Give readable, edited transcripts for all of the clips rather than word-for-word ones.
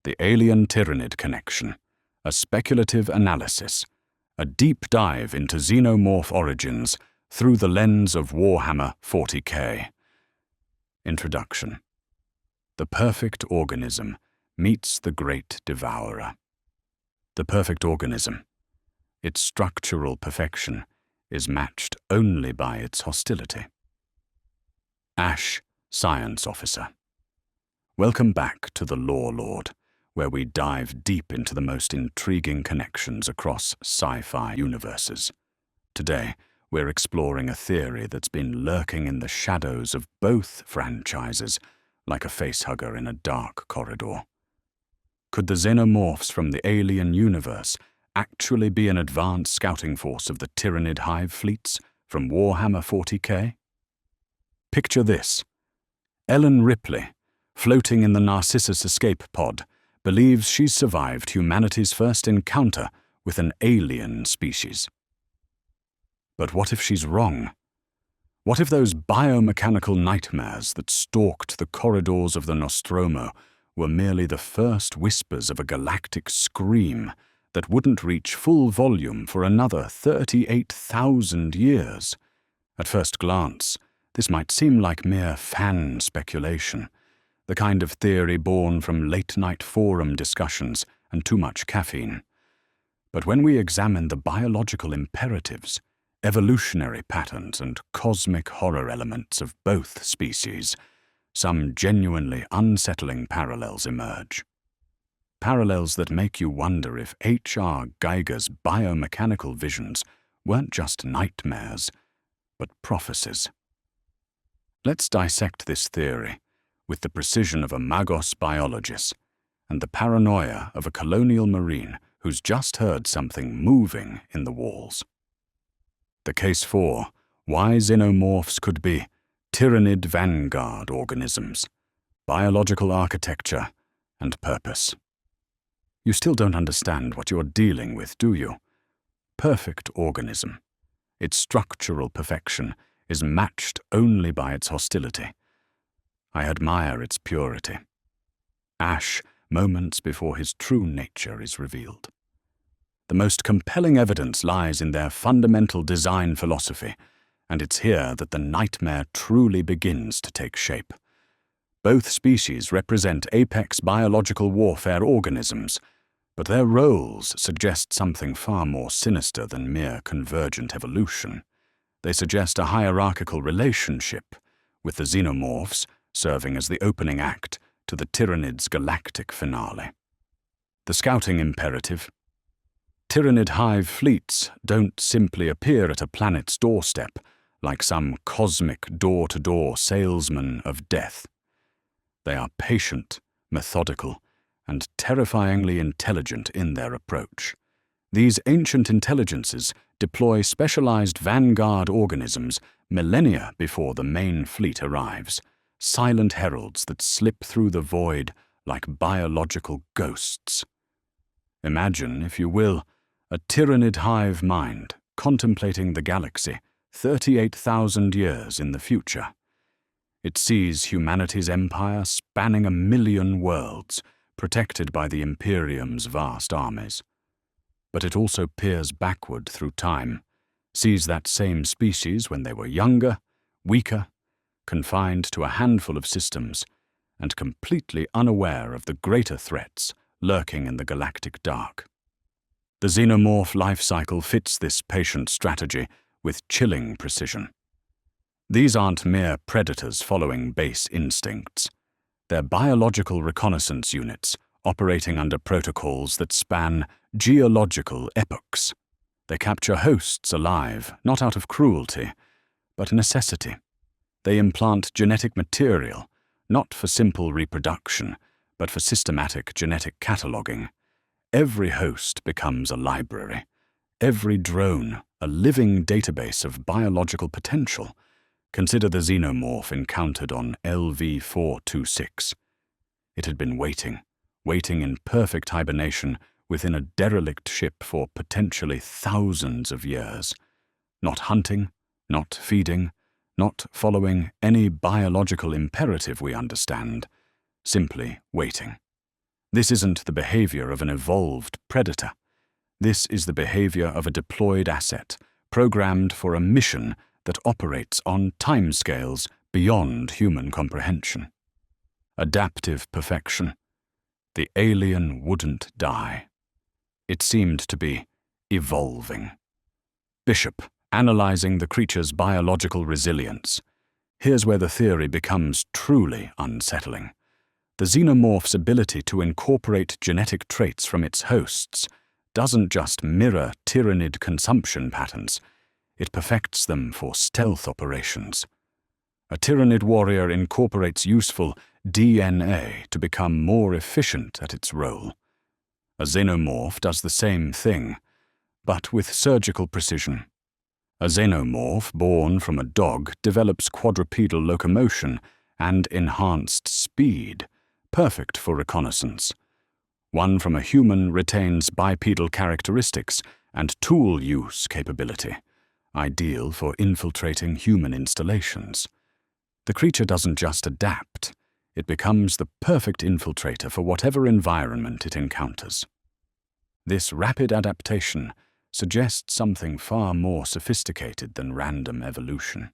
the Alien-Tyranid connection, a speculative analysis, a deep dive into xenomorph origins through the lens of Warhammer 40k. Introduction. The perfect organism meets the great devourer. The perfect organism, its structural perfection, is matched only by its hostility. Ash, Science Officer. Welcome back to the Lorelord, where we dive deep into the most intriguing connections across sci-fi universes. Today, we're exploring a theory that's been lurking in the shadows of both franchises, like a facehugger in a dark corridor. Could the xenomorphs from the Alien universe actually be an advanced scouting force of the Tyranid Hive Fleets from Warhammer 40k? Picture this. Ellen Ripley, floating in the Narcissus escape pod, believes she's survived humanity's first encounter with an alien species. But what if she's wrong? What if those biomechanical nightmares that stalked the corridors of the Nostromo were merely the first whispers of a galactic scream that wouldn't reach full volume for another 38,000 years? At first glance, this might seem like mere fan speculation, the kind of theory born from late-night forum discussions and too much caffeine. But when we examine the biological imperatives, evolutionary patterns and cosmic horror elements of both species, some genuinely unsettling parallels emerge. Parallels that make you wonder if H.R. Geiger's biomechanical visions weren't just nightmares, but prophecies. Let's dissect this theory with the precision of a Magos biologist and the paranoia of a colonial marine who's just heard something moving in the walls. The case for why xenomorphs could be Tyranid vanguard organisms, biological architecture, and purpose. You still don't understand what you're dealing with, do you? Perfect organism. Its structural perfection is matched only by its hostility. I admire its purity. Ash, moments before his true nature is revealed. The most compelling evidence lies in their fundamental design philosophy, and it's here that the nightmare truly begins to take shape. Both species represent apex biological warfare organisms, but their roles suggest something far more sinister than mere convergent evolution. They suggest a hierarchical relationship, with the xenomorphs serving as the opening act to the Tyranids' galactic finale. The scouting imperative. Tyranid Hive Fleets don't simply appear at a planet's doorstep like some cosmic door-to-door salesman of death. They are patient, methodical, and terrifyingly intelligent in their approach. These ancient intelligences deploy specialized vanguard organisms millennia before the main fleet arrives, silent heralds that slip through the void like biological ghosts. Imagine, if you will, a Tyranid hive mind contemplating the galaxy 38,000 years in the future. It sees humanity's empire spanning 1,000,000 worlds, protected by the Imperium's vast armies. But it also peers backward through time, sees that same species when they were younger, weaker, confined to a handful of systems, and completely unaware of the greater threats lurking in the galactic dark. The xenomorph life cycle fits this patient strategy with chilling precision. These aren't mere predators following base instincts. They're biological reconnaissance units operating under protocols that span geological epochs. They capture hosts alive, not out of cruelty, but necessity. They implant genetic material, not for simple reproduction, but for systematic genetic cataloging. Every host becomes a library, every drone a living database of biological potential. Consider the xenomorph encountered on LV-426. It had been waiting in perfect hibernation within a derelict ship for potentially thousands of years. Not hunting, not feeding, not following any biological imperative we understand, simply waiting. This isn't the behavior of an evolved predator. This is the behavior of a deployed asset, programmed for a mission that operates on timescales beyond human comprehension. Adaptive perfection. The alien wouldn't die. It seemed to be evolving. Bishop, analyzing the creature's biological resilience. Here's where the theory becomes truly unsettling. The xenomorph's ability to incorporate genetic traits from its hosts doesn't just mirror Tyranid consumption patterns, it perfects them for stealth operations. A Tyranid warrior incorporates useful DNA to become more efficient at its role. A xenomorph does the same thing, but with surgical precision. A xenomorph born from a dog develops quadrupedal locomotion and enhanced speed, perfect for reconnaissance. One from a human retains bipedal characteristics and tool use capability, ideal for infiltrating human installations. The creature doesn't just adapt, it becomes the perfect infiltrator for whatever environment it encounters. This rapid adaptation suggests something far more sophisticated than random evolution.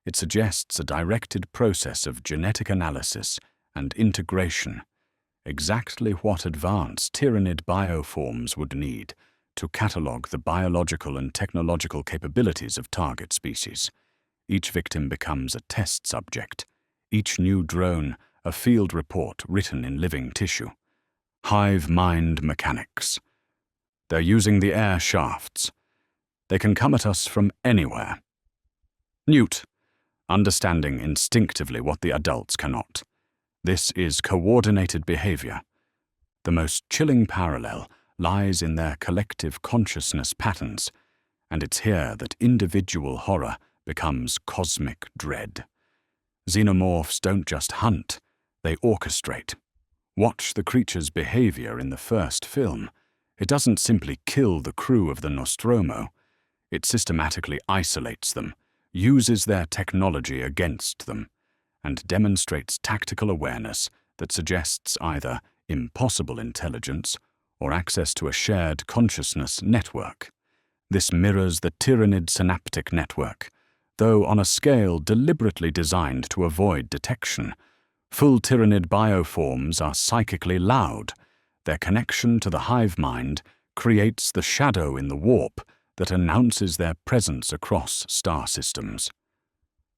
It suggests a directed process of genetic analysis and integration, exactly what advanced Tyranid bioforms would need to catalogue the biological and technological capabilities of target species. Each victim becomes a test subject, each new drone a field report written in living tissue. Hive mind mechanics. They're using the air shafts. They can come at us from anywhere. Newt, understanding instinctively what the adults cannot. This is coordinated behavior. The most chilling parallel lies in their collective consciousness patterns, and it's here that individual horror becomes cosmic dread. Xenomorphs don't just hunt, they orchestrate. Watch the creature's behavior in the first film. It doesn't simply kill the crew of the Nostromo. It systematically isolates them, uses their technology against them, and demonstrates tactical awareness that suggests either impossible intelligence or access to a shared consciousness network. This mirrors the Tyranid synaptic network, though on a scale deliberately designed to avoid detection. Full Tyranid bioforms are psychically loud. Their connection to the hive mind creates the shadow in the warp that announces their presence across star systems.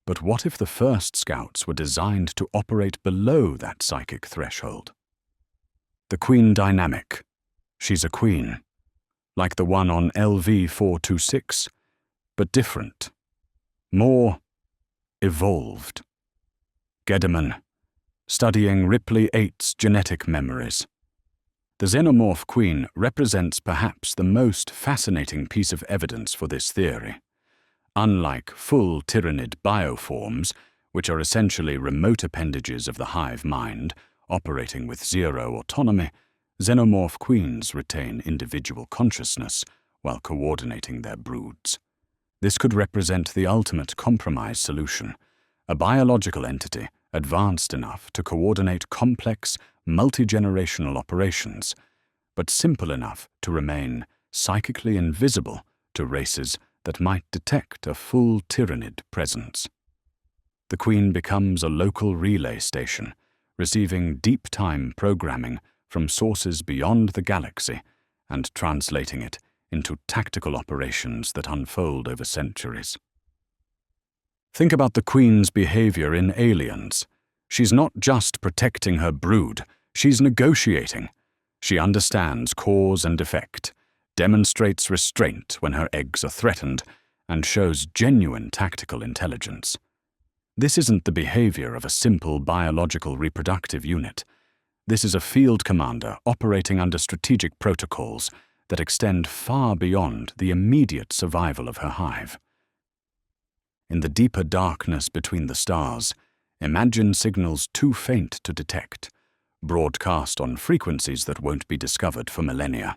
But what if the first scouts were designed to operate below that psychic threshold? The queen dynamic. She's a queen, like the one on LV-426, but different, more evolved. Gediman, studying Ripley 8's genetic memories. The xenomorph queen represents perhaps the most fascinating piece of evidence for this theory. Unlike full Tyranid bioforms, which are essentially remote appendages of the hive mind, operating with zero autonomy, xenomorph queens retain individual consciousness while coordinating their broods. This could represent the ultimate compromise solution, a biological entity advanced enough to coordinate complex, multi-generational operations, but simple enough to remain psychically invisible to races that might detect a full Tyranid presence. The queen becomes a local relay station, receiving deep-time programming from sources beyond the galaxy and translating it into tactical operations that unfold over centuries. Think about the queen's behavior in Aliens. She's not just protecting her brood, she's negotiating. She understands cause and effect, demonstrates restraint when her eggs are threatened, and shows genuine tactical intelligence. This isn't the behavior of a simple biological reproductive unit. This is a field commander operating under strategic protocols that extend far beyond the immediate survival of her hive. In the deeper darkness between the stars, imagine signals too faint to detect, broadcast on frequencies that won't be discovered for millennia.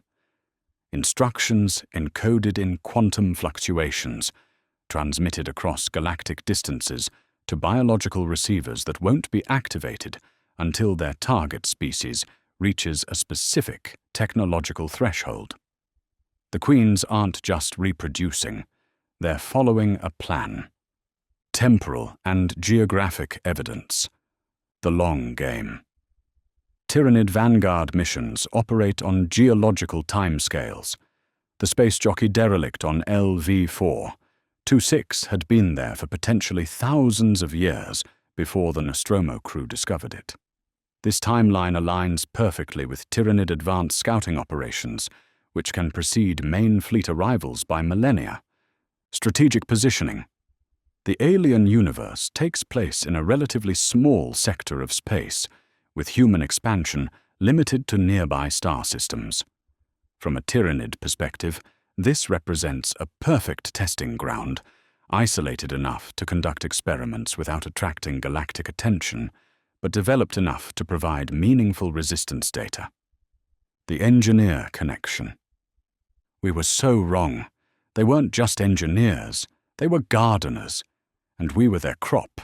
Instructions encoded in quantum fluctuations, transmitted across galactic distances to biological receivers that won't be activated until their target species reaches a specific technological threshold. The queens aren't just reproducing, they're following a plan. Temporal and geographic evidence. The long game. Tyranid Vanguard missions operate on geological timescales. The space jockey derelict on LV-4, 2-6 had been there for potentially thousands of years before the Nostromo crew discovered it. This timeline aligns perfectly with Tyranid advanced scouting operations, which can precede main fleet arrivals by millennia. Strategic positioning. The alien universe takes place in a relatively small sector of space, with human expansion limited to nearby star systems. From a Tyranid perspective, this represents a perfect testing ground, isolated enough to conduct experiments without attracting galactic attention, but developed enough to provide meaningful resistance data. The engineer connection. We were so wrong. They weren't just engineers, they were gardeners, and we were their crop.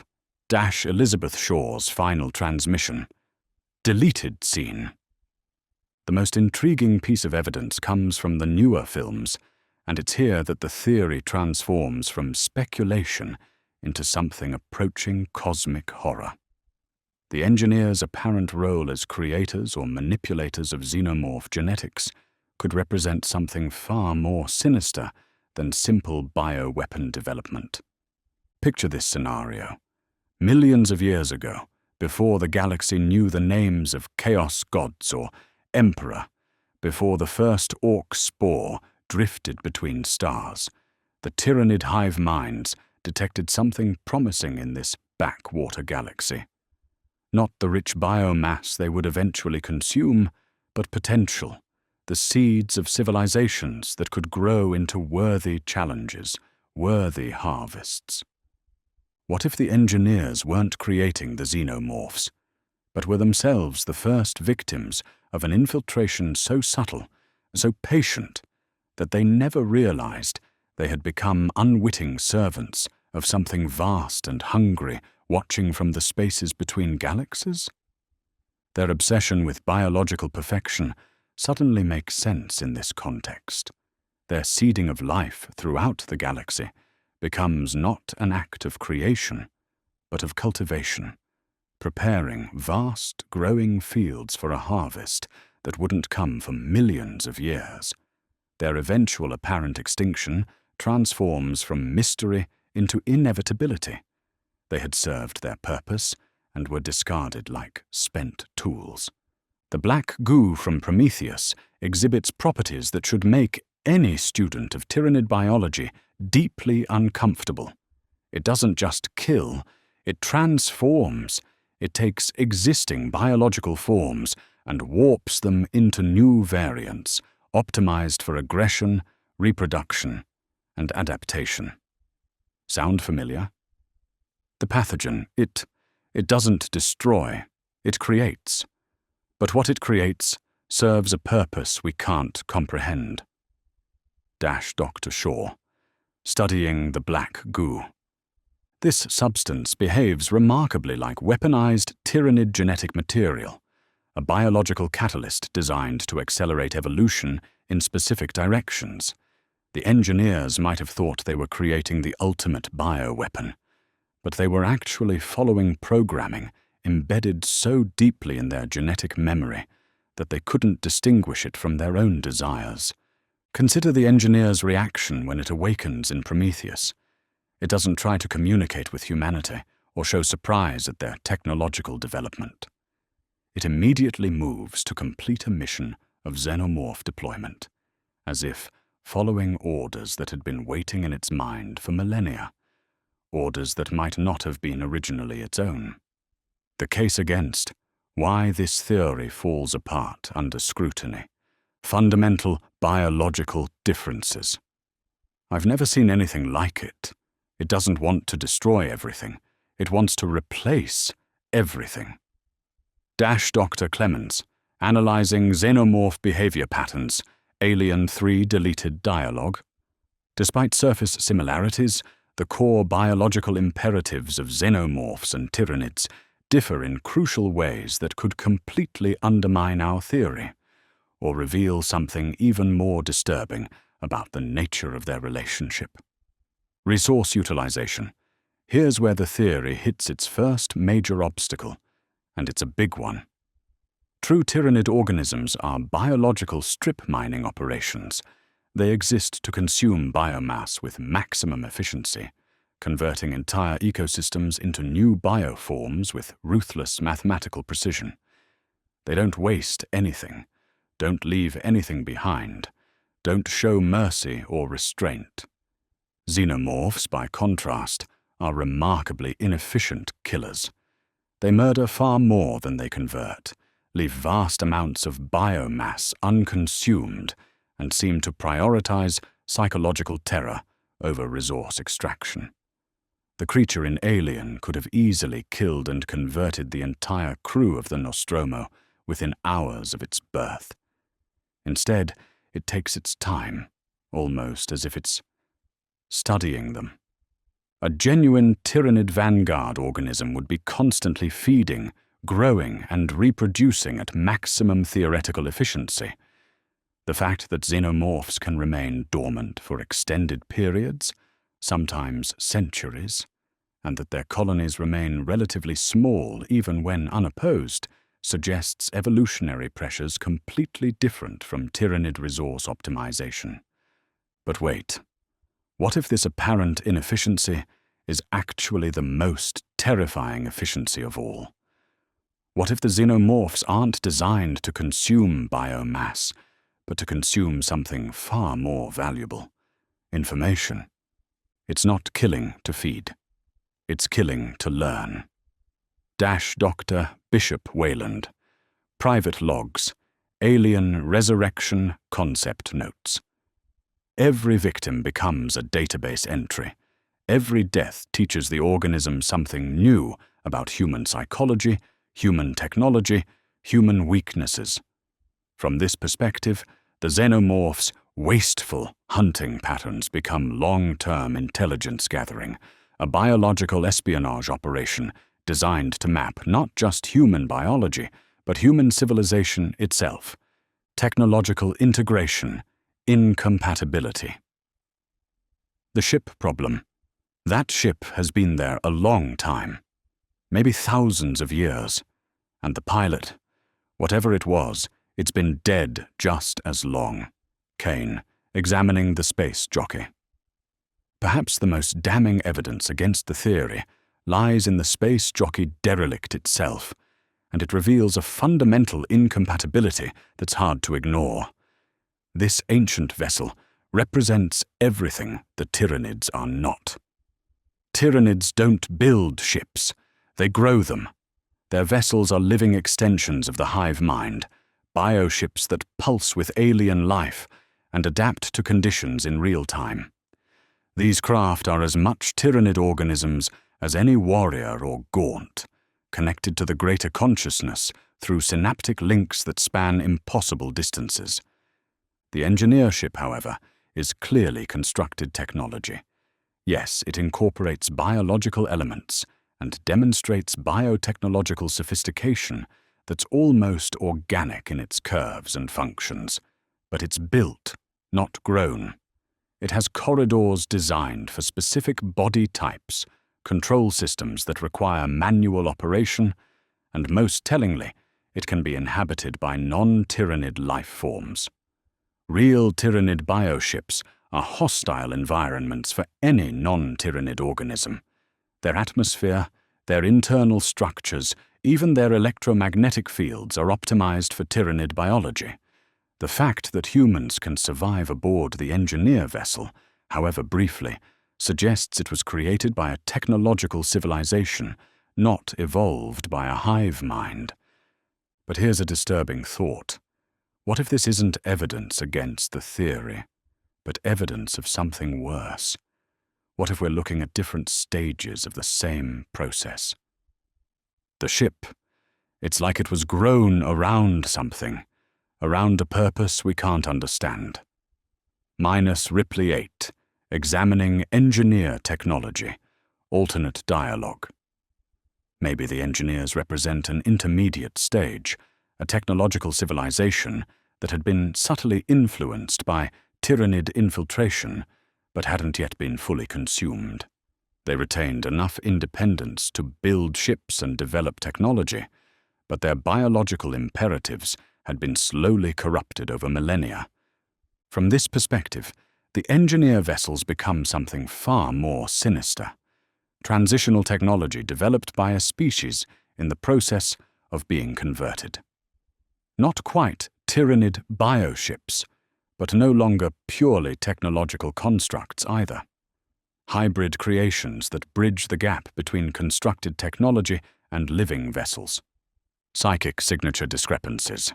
Elizabeth Shaw's final transmission. Deleted scene. The most intriguing piece of evidence comes from the newer films, and it's here that the theory transforms from speculation into something approaching cosmic horror. The engineers' apparent role as creators or manipulators of xenomorph genetics could represent something far more sinister than simple bioweapon development. Picture this scenario. Millions of years ago, before the galaxy knew the names of chaos gods or emperor, before the first orc spore drifted between stars, the Tyranid hive minds detected something promising in this backwater galaxy. Not the rich biomass they would eventually consume, but potential, the seeds of civilizations that could grow into worthy challenges, worthy harvests. What if the engineers weren't creating the xenomorphs, but were themselves the first victims of an infiltration so subtle, so patient, that they never realized they had become unwitting servants of something vast and hungry watching from the spaces between galaxies? Their obsession with biological perfection suddenly makes sense in this context. Their seeding of life throughout the galaxy becomes not an act of creation, but of cultivation, preparing vast, growing fields for a harvest that wouldn't come for millions of years. Their eventual apparent extinction transforms from mystery into inevitability. They had served their purpose and were discarded like spent tools. The black goo from Prometheus exhibits properties that should make any student of Tyranid biology deeply uncomfortable. It doesn't just kill, it transforms. It takes existing biological forms and warps them into new variants, optimized for aggression, reproduction, and adaptation. Sound familiar? The pathogen, it doesn't destroy, it creates. But what it creates serves a purpose we can't comprehend. Dr. Shaw, studying the black goo. This substance behaves remarkably like weaponized Tyranid genetic material, a biological catalyst designed to accelerate evolution in specific directions. The engineers might have thought they were creating the ultimate bioweapon, but they were actually following programming embedded so deeply in their genetic memory that they couldn't distinguish it from their own desires. Consider the engineer's reaction when it awakens in Prometheus. It doesn't try to communicate with humanity or show surprise at their technological development. It immediately moves to complete a mission of xenomorph deployment, as if following orders that had been waiting in its mind for millennia, orders that might not have been originally its own. The case against why this theory falls apart under scrutiny. Fundamental biological differences. I've never seen anything like it. It doesn't want to destroy everything. It wants to replace everything. Dr. Clemens, analyzing xenomorph behavior patterns, Alien 3 deleted dialogue. Despite surface similarities, the core biological imperatives of xenomorphs and tyranids differ in crucial ways that could completely undermine our theory, or reveal something even more disturbing about the nature of their relationship. Resource utilization. Here's where the theory hits its first major obstacle, and it's a big one. True Tyranid organisms are biological strip mining operations. They exist to consume biomass with maximum efficiency, converting entire ecosystems into new bioforms with ruthless mathematical precision. They don't waste anything, don't leave anything behind, don't show mercy or restraint. Xenomorphs, by contrast, are remarkably inefficient killers. They murder far more than they convert, leave vast amounts of biomass unconsumed, and seem to prioritize psychological terror over resource extraction. The creature in Alien could have easily killed and converted the entire crew of the Nostromo within hours of its birth. Instead, it takes its time, almost as if it's studying them. A genuine Tyranid vanguard organism would be constantly feeding, growing, and reproducing at maximum theoretical efficiency. The fact that xenomorphs can remain dormant for extended periods, sometimes centuries, and that their colonies remain relatively small even when unopposed, suggests evolutionary pressures completely different from Tyranid resource optimization. But wait, what if this apparent inefficiency is actually the most terrifying efficiency of all? What if the xenomorphs aren't designed to consume biomass, but to consume something far more valuable? Information. It's not killing to feed. It's killing to learn. Dr. Bishop Wayland. Private logs. Alien resurrection concept notes. Every victim becomes a database entry. Every death teaches the organism something new about human psychology, human technology, human weaknesses. From this perspective, the xenomorphs' wasteful hunting patterns become long-term intelligence gathering, a biological espionage operation designed to map not just human biology, but human civilization itself. Technological integration, incompatibility. The ship problem. That ship has been there a long time, maybe thousands of years, and the pilot, whatever it was, it's been dead just as long. Kane, examining the space jockey. Perhaps the most damning evidence against the theory lies in the space jockey derelict itself, and it reveals a fundamental incompatibility that's hard to ignore. This ancient vessel represents everything the Tyranids are not. Tyranids don't build ships, they grow them. Their vessels are living extensions of the hive mind, bioships that pulse with alien life and adapt to conditions in real time. These craft are as much Tyranid organisms as any warrior or gaunt, connected to the greater consciousness through synaptic links that span impossible distances. The engineer ship, however, is clearly constructed technology. Yes, it incorporates biological elements and demonstrates biotechnological sophistication that's almost organic in its curves and functions. But it's built, not grown. It has corridors designed for specific body types, control systems that require manual operation, and most tellingly, it can be inhabited by non-Tyranid life forms. Real Tyranid bioships are hostile environments for any non-Tyranid organism. Their atmosphere, their internal structures, even their electromagnetic fields are optimized for Tyranid biology. The fact that humans can survive aboard the engineer vessel, however briefly, suggests it was created by a technological civilization, not evolved by a hive mind. But here's a disturbing thought. What if this isn't evidence against the theory, but evidence of something worse? What if we're looking at different stages of the same process? The ship. It's like it was grown around something, around a purpose we can't understand. Ripley 8, examining engineer technology, alternate dialogue. Maybe the engineers represent an intermediate stage, a technological civilization that had been subtly influenced by Tyranid infiltration, but hadn't yet been fully consumed. They retained enough independence to build ships and develop technology, but their biological imperatives had been slowly corrupted over millennia. From this perspective, the engineer vessels become something far more sinister. Transitional technology developed by a species in the process of being converted. Not quite Tyranid bioships, but no longer purely technological constructs either. Hybrid creations that bridge the gap between constructed technology and living vessels. Psychic signature discrepancies.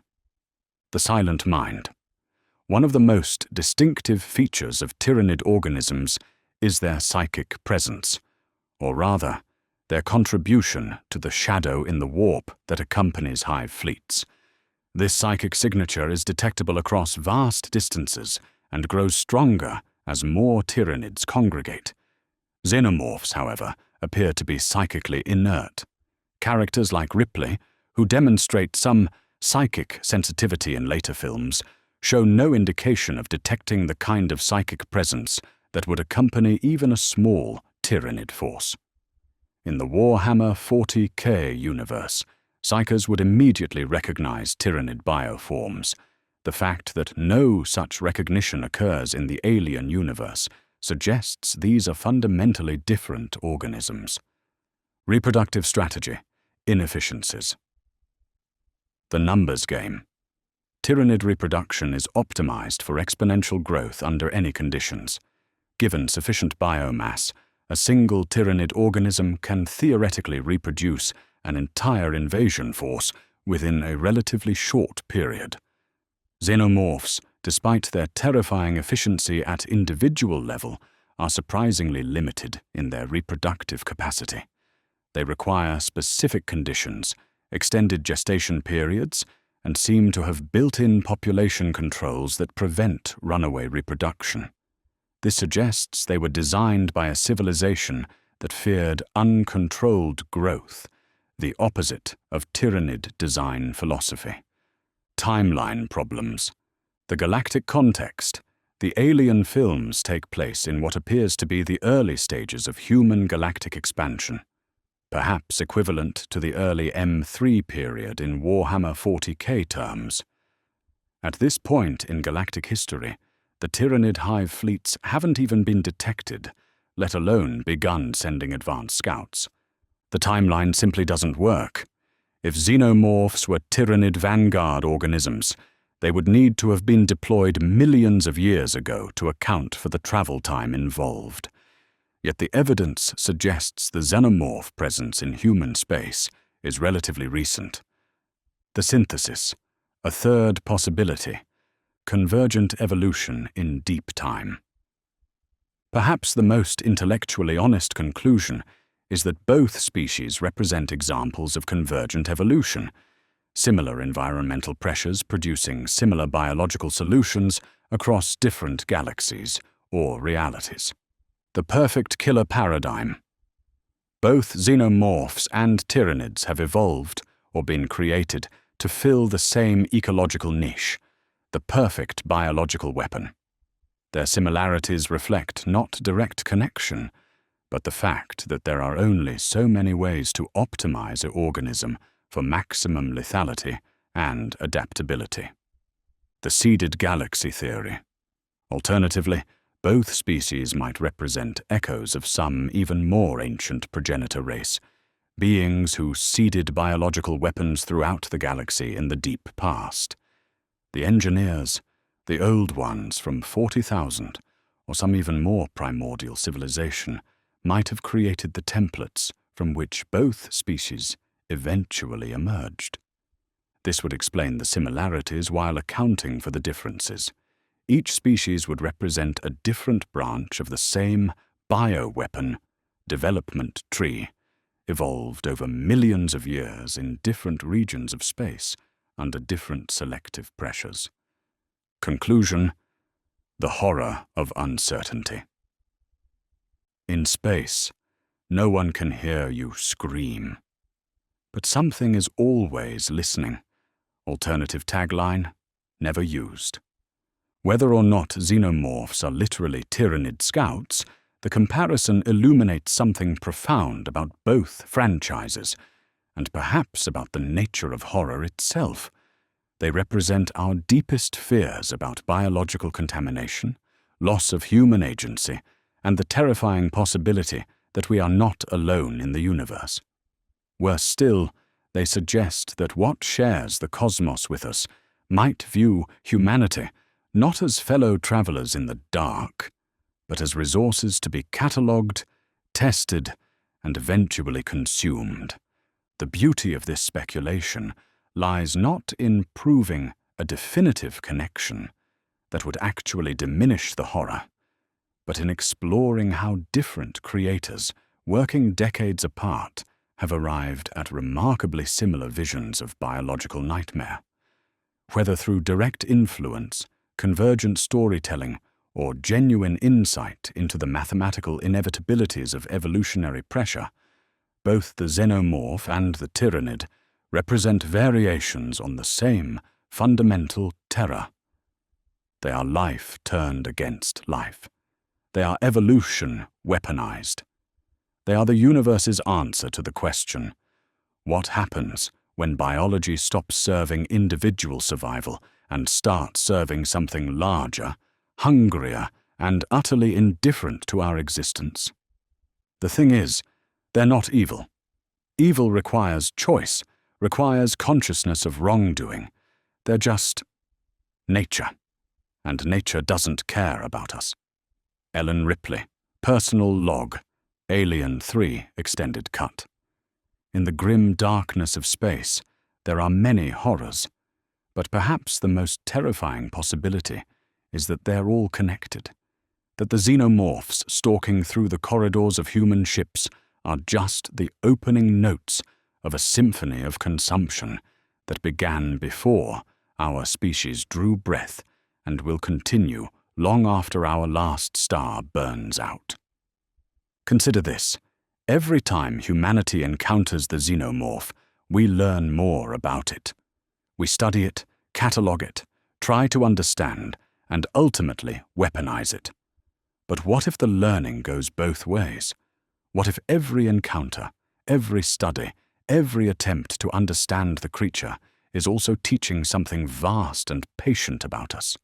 The silent mind. One of the most distinctive features of Tyranid organisms is their psychic presence, or rather, their contribution to the shadow in the warp that accompanies hive fleets. This psychic signature is detectable across vast distances and grows stronger as more Tyranids congregate. Xenomorphs, however, appear to be psychically inert. Characters like Ripley, who demonstrate some psychic sensitivity in later films, show no indication of detecting the kind of psychic presence that would accompany even a small Tyranid force. In the Warhammer 40k universe, psychers would immediately recognize Tyranid bioforms. The fact that no such recognition occurs in the alien universe suggests these are fundamentally different organisms. Reproductive strategy, inefficiencies. The numbers game. Tyranid reproduction is optimized for exponential growth under any conditions. Given sufficient biomass, a single Tyranid organism can theoretically reproduce an entire invasion force within a relatively short period. Xenomorphs, despite their terrifying efficiency at individual level, are surprisingly limited in their reproductive capacity. They require specific conditions, extended gestation periods, and seem to have built-in population controls that prevent runaway reproduction. This suggests they were designed by a civilization that feared uncontrolled growth, the opposite of Tyranid design philosophy. Timeline problems. The galactic context. The alien films take place in what appears to be the early stages of human galactic expansion, perhaps equivalent to the early M3 period in Warhammer 40k terms. At this point in galactic history, the Tyranid Hive Fleets haven't even been detected, let alone begun sending advanced scouts. The timeline simply doesn't work. If xenomorphs were Tyranid vanguard organisms, they would need to have been deployed millions of years ago to account for the travel time involved. Yet the evidence suggests the xenomorph presence in human space is relatively recent. The synthesis, a third possibility, convergent evolution in deep time. Perhaps the most intellectually honest conclusion is that both species represent examples of convergent evolution, similar environmental pressures producing similar biological solutions across different galaxies or realities. The perfect killer paradigm. Both xenomorphs and Tyranids have evolved or been created to fill the same ecological niche, the perfect biological weapon. Their similarities reflect not direct connection, but the fact that there are only so many ways to optimize an organism for maximum lethality and adaptability. The seeded galaxy theory. Alternatively, both species might represent echoes of some even more ancient progenitor race, beings who seeded biological weapons throughout the galaxy in the deep past. The engineers, the old ones from 40,000, or some even more primordial civilization, might have created the templates from which both species eventually emerged. This would explain the similarities while accounting for the differences. Each species would represent a different branch of the same bioweapon development tree, evolved over millions of years in different regions of space under different selective pressures. Conclusion: the horror of uncertainty. In space, no one can hear you scream. But something is always listening. Alternative tagline, never used. Whether or not xenomorphs are literally Tyranid scouts, the comparison illuminates something profound about both franchises, and perhaps about the nature of horror itself. They represent our deepest fears about biological contamination, loss of human agency, and the terrifying possibility that we are not alone in the universe. Worse still, they suggest that what shares the cosmos with us might view humanity not as fellow travelers in the dark, but as resources to be catalogued, tested, and eventually consumed. The beauty of this speculation lies not in proving a definitive connection that would actually diminish the horror, but in exploring how different creators, working decades apart, have arrived at remarkably similar visions of biological nightmare. Whether through direct influence, convergent storytelling, or genuine insight into the mathematical inevitabilities of evolutionary pressure, both the xenomorph and the tyranid represent variations on the same fundamental terror. They are life turned against life. They are evolution weaponized. They are the universe's answer to the question, what happens when biology stops serving individual survival and starts serving something larger, hungrier, and utterly indifferent to our existence? The thing is, they're not evil. Evil requires choice, requires consciousness of wrongdoing. They're just nature, and nature doesn't care about us. Ellen Ripley, Personal Log, Alien 3 Extended Cut. In the grim darkness of space, there are many horrors, but perhaps the most terrifying possibility is that they're all connected, that the xenomorphs stalking through the corridors of human ships are just the opening notes of a symphony of consumption that began before our species drew breath and will continue long after our last star burns out. Consider this. Every time humanity encounters the xenomorph, we learn more about it. We study it, catalogue it, try to understand, and ultimately weaponize it. But what if the learning goes both ways? What if every encounter, every study, every attempt to understand the creature is also teaching something vast and patient about us?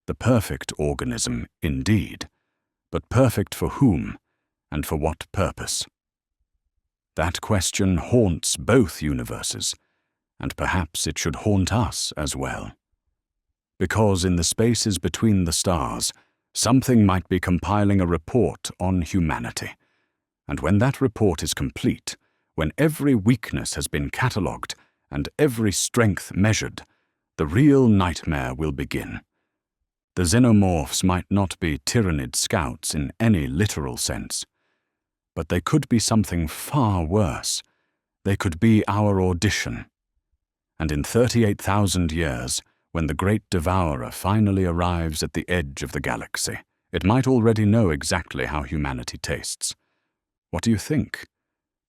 The perfect organism, indeed, but perfect for whom and for what purpose? That question haunts both universes, and perhaps it should haunt us as well. Because in the spaces between the stars, something might be compiling a report on humanity. And when that report is complete, when every weakness has been catalogued and every strength measured, the real nightmare will begin. The xenomorphs might not be Tyranid scouts in any literal sense, but they could be something far worse. They could be our audition. And in 38,000 years, when the great devourer finally arrives at the edge of the galaxy, it might already know exactly how humanity tastes. What do you think?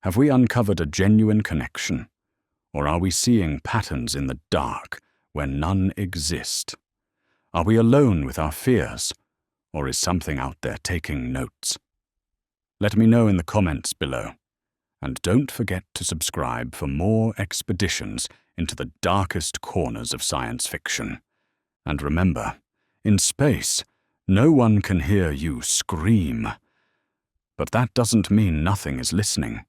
Have we uncovered a genuine connection? Or are we seeing patterns in the dark where none exist? Are we alone with our fears? Or is something out there taking notes? Let me know in the comments below. And don't forget to subscribe for more expeditions into the darkest corners of science fiction. And remember, in space, no one can hear you scream. But that doesn't mean nothing is listening.